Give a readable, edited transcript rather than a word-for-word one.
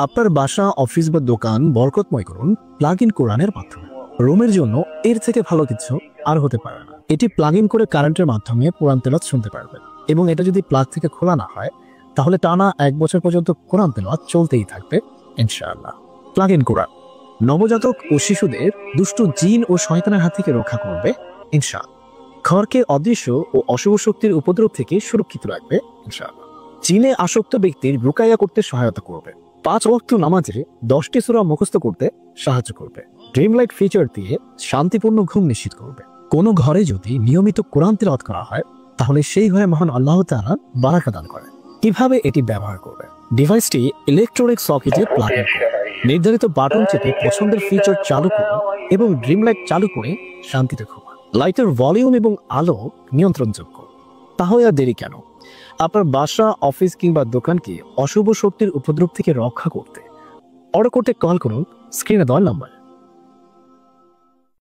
আপনার বাসা, অফিস বা দোকান বরকতময় করুন প্লাগ ইন কোরআনের মাধ্যমে। রোমের জন্য এর থেকে ভালো কিছু আর হতে পারে না। এটি প্লাগ ইন করে কারেন্টের মাধ্যমে কোরআন তেলাওয়াত শুনতে পারবেন, এবং এটা যদি প্লাগ থেকে খোলা না হয় তাহলে টানা 1 বছর পর্যন্ত কোরআন তেলাওয়াত চলতেই থাকবে ইনশাআল্লাহ। প্লাগ ইন কোরআন নবজাতক ও শিশুদের দুষ্ট জিন ও শয়তানের হাত থেকে রক্ষা করবে ইনশাআল্লাহ। ঘরকে অদৃশ্য ও অশুভ শক্তির উপদ্রব থেকে সুরক্ষিত রাখবে ইনশাআল্লাহ। জিনে আসক্ত ব্যক্তির রুকাইয়া করতে সহায়তা করবে। 5 ওয়াক্ত নামাজে 10টি সূরা মুখস্থ করতে সাহায্য করবে। ড্রিম লাইট ফিচার দিয়ে শান্তিপূর্ণ ঘুম নিশ্চিত করবে। কোনো ঘরে যদি নিয়মিত কোরআন তেলাওয়াত করা হয় তাহলে সেই ঘরে মহান আল্লাহ তাআলা বারাকা দান করেন। কিভাবে এটি ব্যবহার করবে? ডিভাইসটি ইলেকট্রনিক সকেটে প্লাগ ইন করুন। নির্ধারিত বাটন চেপে পছন্দের ফিচার চালু করুন এবং ড্রিম লাইট চালু করে শান্তিতে ঘুমান। লাইটের ভলিউম এবং আলো নিয়ন্ত্রণযোগ্য। তাহলে আর দেরি কেন? আপনার বাসা, অফিস কিংবা দোকানকে অশুভ শক্তির উপদ্রব থেকে রক্ষা করতে অর্ডার করতে কল করুন স্ক্রিনে দেওয়া নম্বরে।